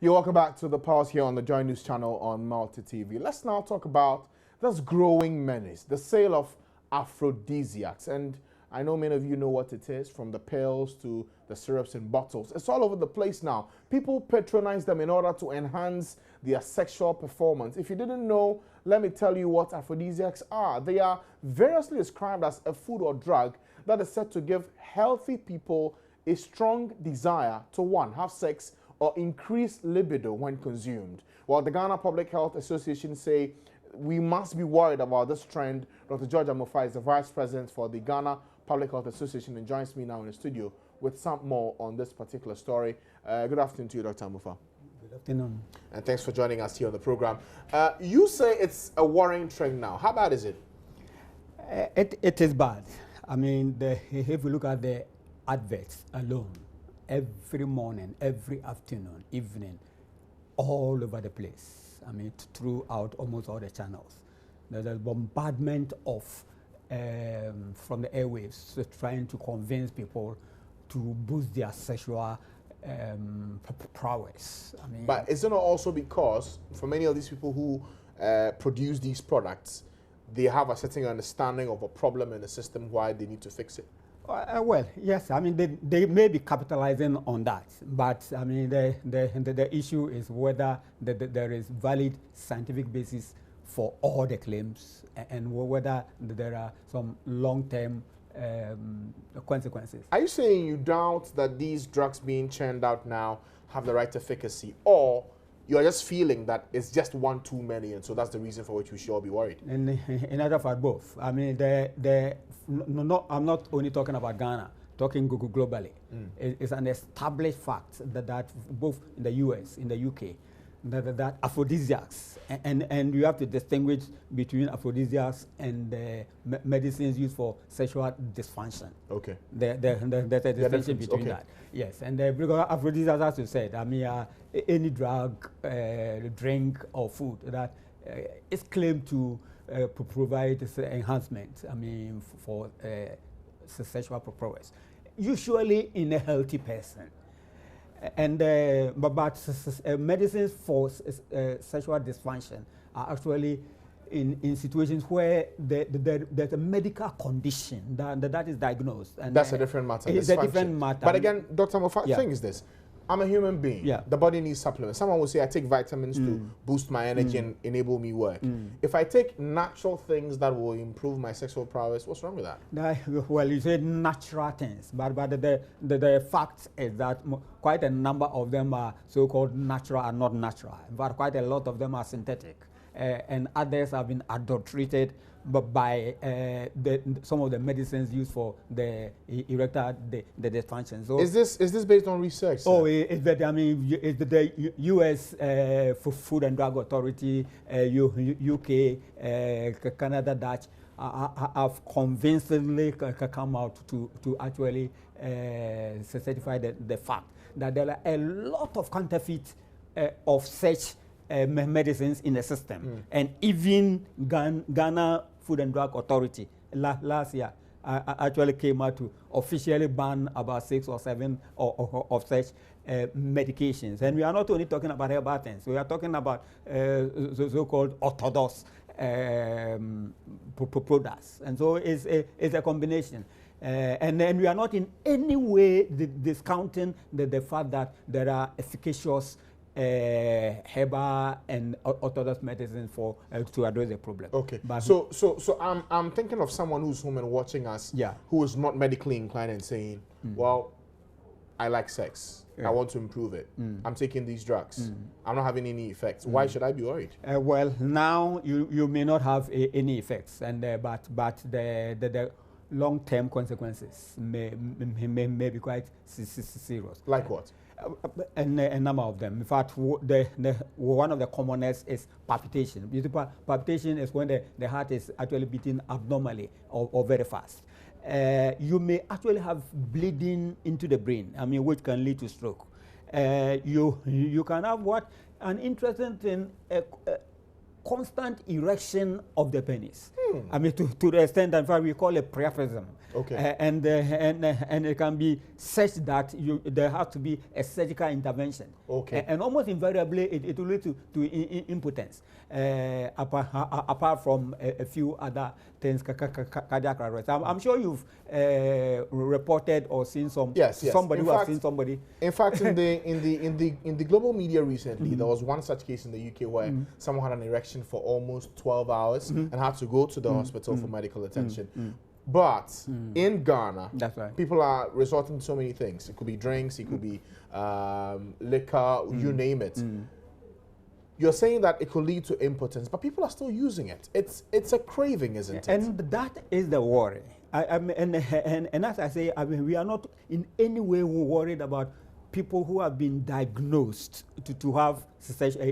You're welcome back to The Pulse here on the Joy News channel on Multi TV. Let's now talk about this growing menace, the sale of aphrodisiacs. And I know many of you know what it is, from the pills to the syrups in bottles. It's all over the place now. People patronize them in order to enhance their sexual performance. If you didn't know, let me tell you what aphrodisiacs are. They are variously described as a food or drug that is said to give healthy people a strong desire to, one, have sex or increase libido when consumed. While the Ghana Public Health Association say we must be worried about this trend, Dr. George Amofa is the Vice President for the Ghana Public Health Association and joins me now in the studio with some more on this particular story. Good afternoon to you, Dr. Amofa. Good afternoon. And thanks for joining us here on the program. You say it's a worrying trend now. How bad is it? It is bad. I mean, if we look at the adverts alone, every morning, every afternoon, evening, all over the place. I mean, throughout almost all the channels. There's a bombardment of, from the airwaves, trying to convince people to boost their sexual prowess. I mean, but is it not also because for many of these people who produce these products, they have a certain understanding of a problem in the system, why they need to fix it? Well, yes, I mean, they may be capitalizing on that, but I mean, the issue is whether there is valid scientific basis for all the claims and whether there are some long-term consequences. Are you saying you doubt that these drugs being churned out now have the right efficacy, or you're just feeling that it's just one too many, and so that's the reason for which we should all be worried? In other words, both. I mean, I'm not only talking about Ghana, talking globally. It's an established fact that both in the US, in the UK, that aphrodisiacs, and you have to distinguish between aphrodisiacs and medicines used for sexual dysfunction. Okay. There's a distinction between that. Yes, and because aphrodisiacs, as you said, I mean, any drug, drink, or food that is claimed to provide enhancement, I mean, for sexual prowess, usually in a healthy person. And but medicines for sexual dysfunction are actually in situations where there's a medical condition that is diagnosed. And that's a different matter. It's a different matter. But again, Dr. Mofa, the thing is this. I'm a human being. Yeah. The body needs supplements. Someone will say I take vitamins to boost my energy and enable me work. If I take natural things that will improve my sexual prowess, what's wrong with that? Well, you said natural things, but the fact is that quite a number of them are so-called natural and not natural. But quite a lot of them are synthetic, and others have been adulterated by some of the medicines used for the erectile dysfunction. So is this based on research? Sir? Oh, I mean, it's the U.S. Food and Drug Authority, UK, Canada, Dutch have convincingly come out to actually certify the fact that there are a lot of counterfeit of such medicines in the system, and even Ghana Food and Drug Authority last year actually came out to officially ban about 6 or 7 of such medications. And we are not only talking about herbal things; we are talking about so-called orthodox products, and so it's a combination. And then we are not in any way discounting the fact that there are efficacious herbal and orthodox medicine for to address the problem. Okay. But so I'm thinking of someone who's home and watching us, who is not medically inclined and saying, well, I like sex. I want to improve it. I'm taking these drugs. I'm not having any effects. Why should I be worried? Well, now you may not have any effects, and but the long-term consequences may be quite serious. Like what? A number of them. In fact, one of the commonest is palpitation. Palpitation is when the heart is actually beating abnormally or very fast. You may actually have bleeding into the brain, I mean, which can lead to stroke. You can have an interesting thing, constant erection of the penis. I mean, to the extent that, in fact, we call it priapism. Okay. And it can be such that there has to be a surgical intervention. Okay. And almost invariably, it will lead to impotence, apart from a few other things, cardiac arrest. I'm sure you've reported or seen somebody who has seen somebody. In fact, in the global media recently, there was one such case in the UK where someone had an erection for almost 12 hours and had to go to the hospital for medical attention. But in Ghana, that's right, people are resorting to so many things. It could be drinks, it could be liquor, you name it. You're saying that it could lead to impotence, but people are still using it. It's a craving, isn't it? And that is the worry. And as I say, we are not in any way worried about people who have been diagnosed to have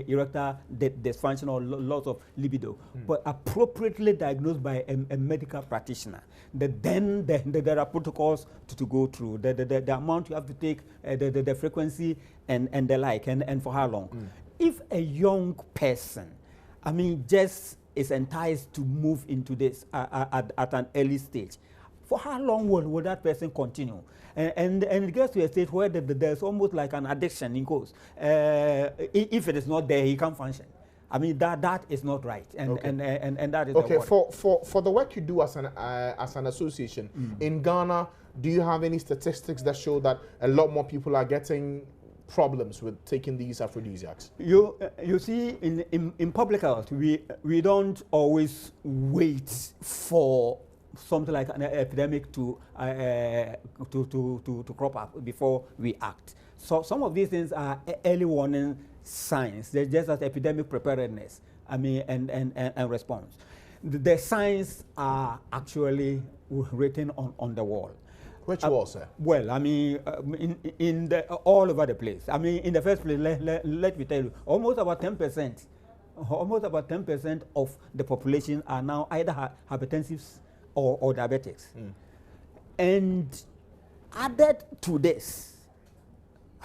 erectile dysfunction or loss of libido, but appropriately diagnosed by a medical practitioner. Then there are protocols to go through, the amount you have to take, the frequency, and the like, and for how long. If a young person, I mean, just is enticed to move into this at an early stage, for how long will that person continue? And it gets to a state where there's almost like an addiction in goes. If it is not there, he can't function. I mean, that is not right, and that is okay. For the work you do as an association in Ghana, do you have any statistics that show that a lot more people are getting problems with taking these aphrodisiacs? You see, in public health, we don't always wait for something like an epidemic to crop up before we act. So some of these things are early warning signs. They're just as epidemic preparedness, I mean, and response. The signs are actually written on the wall. Which wall, sir? Well, I mean, all over the place. I mean, in the first place, let me tell you, almost about 10% of the population are now either hypertensives or diabetics. And added to this,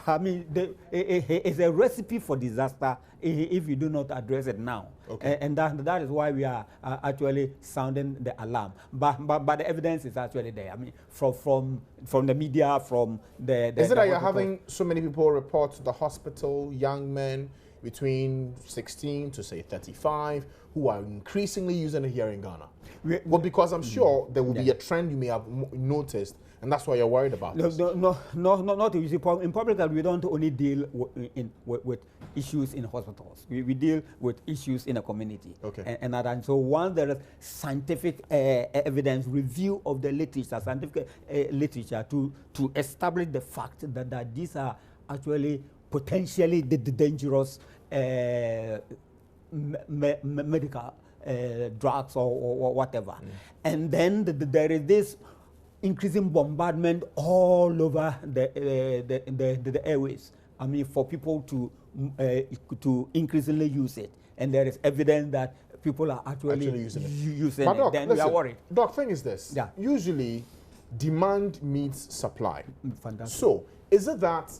I mean, it's a recipe for disaster if you do not address it now. Okay. And that is why we are actually sounding the alarm. But the evidence is actually there. I mean, from the media, from the is it that you're having so many people report to the hospital, young men between 16 to say 35, who are increasingly using it here in Ghana? Well, because I'm sure there will be a trend you may have noticed, and that's why you're worried about this. No, not easy. In public health, we don't only deal with issues in hospitals. We deal with issues in a community. Okay. And so once there is scientific evidence, review of the literature, scientific literature to establish the fact that these are actually potentially dangerous medical drugs or whatever. And then there is this increasing bombardment all over the airways. I mean, for people to increasingly use it. And there is evidence that people are actually using it. Doc, then listen, we are worried. Doc, thing is this. Yeah. Usually, demand meets supply. Fantastic. So, is it that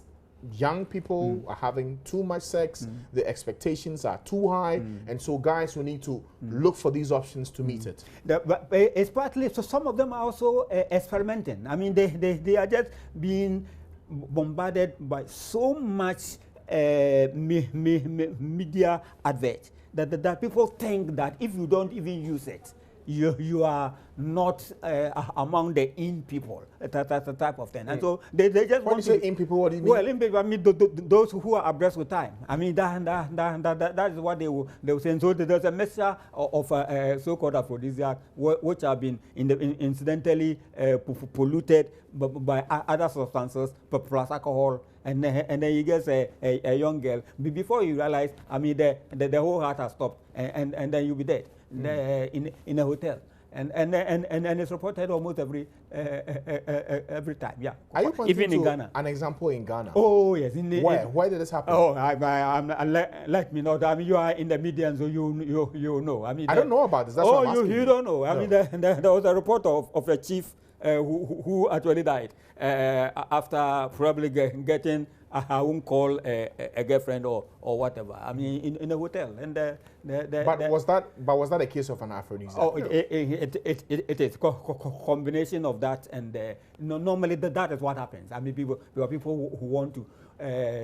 young people are having too much sex, the expectations are too high, and so guys will need to look for these options to meet it? But it's partly, so some of them are also experimenting. I mean, they are just being bombarded by so much media advert that people think that if you don't even use it, you are not among the in people, that type of thing. And so they just When you say in people, what do you mean? Well, in people, I mean those who are abreast with time. I mean that is what they will say. And so there's a mixture of so-called aphrodisiacs which have been incidentally polluted by other substances, plus alcohol. And then you get a young girl. Before you realize, I mean, the whole heart has stopped, and then you'll be dead in a hotel. And it's reported almost every time. Yeah. Are you pointing even in to Ghana? An example in Ghana? Oh yes. Where did this happen? Oh, let me know. I mean, you are in the media, and so you know. I mean, I don't know about this. That's what I'm asking you don't know. I mean, there was a report of a chief who actually died after probably getting I won't call a girlfriend or whatever. I mean, in a hotel. And was that a case of an aphrodisiac? Oh, it is combination of that, and normally that is what happens. I mean, there are people who want to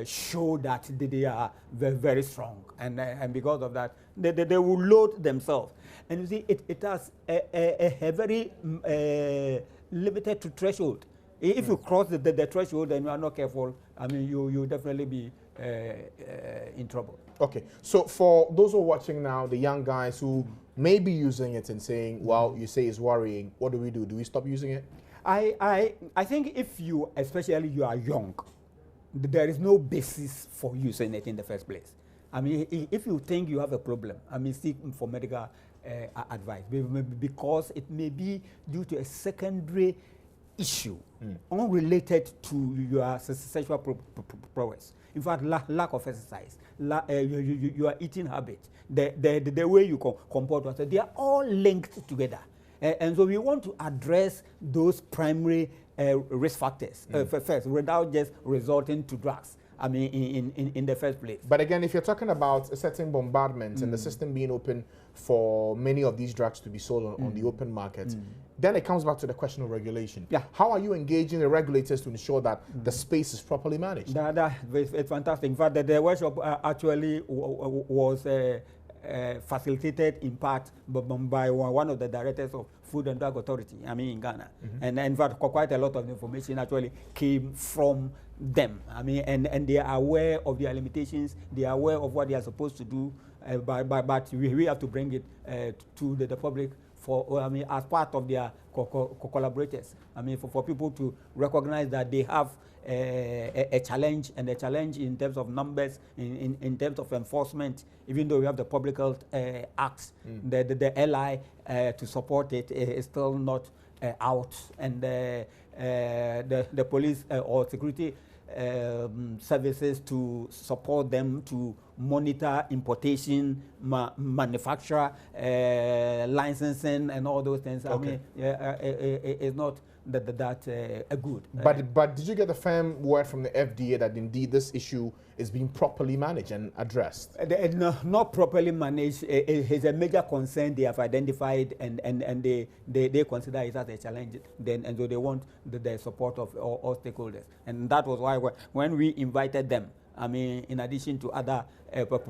show that they are very, very strong, and because of that, they will load themselves. And you see, it has a very limited to threshold. If you cross the threshold and you are not careful, I mean, you'll definitely be in trouble. Okay, so for those who are watching now, the young guys who may be using it and saying, well, you say it's worrying, what do we do? Do we stop using it? I think if you, especially you are young, there is no basis for using it in the first place. I mean, if you think you have a problem, I mean, seek for medical advice, because it may be due to a secondary issue unrelated to your sexual prowess. In fact, lack of exercise, your eating habit, the way you comport yourself, they are all linked together. And so we want to address those primary risk factors first, without just resorting to drugs. I mean, in the first place. But again, if you're talking about a certain bombardment and the system being open for many of these drugs to be sold on the open market, then it comes back to the question of regulation. Yeah. How are you engaging the regulators to ensure that the space is properly managed? It's fantastic. In fact, the workshop actually was facilitated in part by one of the directors of Food and Drug Authority, I mean, in Ghana. And in fact, quite a lot of information actually came from them. I mean, and they are aware of their limitations. They are aware of what they are supposed to do. But we have to bring it to the public for, I mean, as part of their collaborators. I mean, for people to recognize that they have a challenge, and a challenge in terms of numbers, in terms of enforcement. Even though we have the Public Health Act, the LI to support it is still not out, and the police or security services to support them to monitor importation, manufacture, licensing, and all those things. Okay. I mean, it's not that good. But did you get the firm word from the FDA that indeed this issue is being properly managed and addressed? Not properly managed is a major concern they have identified, and they consider it as a challenge. And so they want the support of all stakeholders. And that was why when we invited them, I mean, in addition to other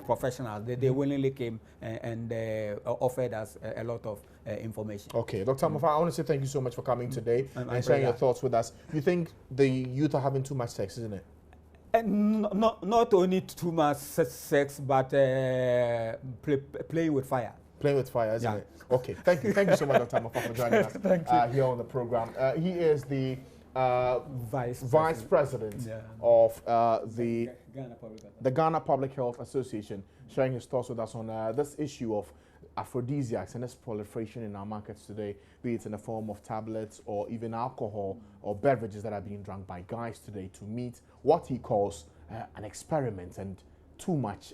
professionals, they willingly came and offered us a lot of information. Okay, Dr. Amofa, I want to say thank you so much for coming today and sharing your thoughts with us. You think the youth are having too much sex, isn't it? Not only too much sex, but playing with fire. Playing with fire, isn't it? Okay, thank you. Thank you so much, Dr. Amofa, for joining us here on the program. He is the Vice President of the Ghana Public Health Association, sharing his thoughts with us on this issue of aphrodisiacs and its proliferation in our markets today, be it in the form of tablets or even alcohol or beverages that are being drunk by guys today to meet what he calls an experiment and too much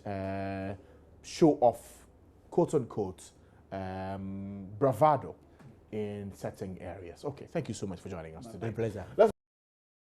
show off, quote unquote, bravado in certain areas. Okay, thank you so much for joining us today. My pleasure.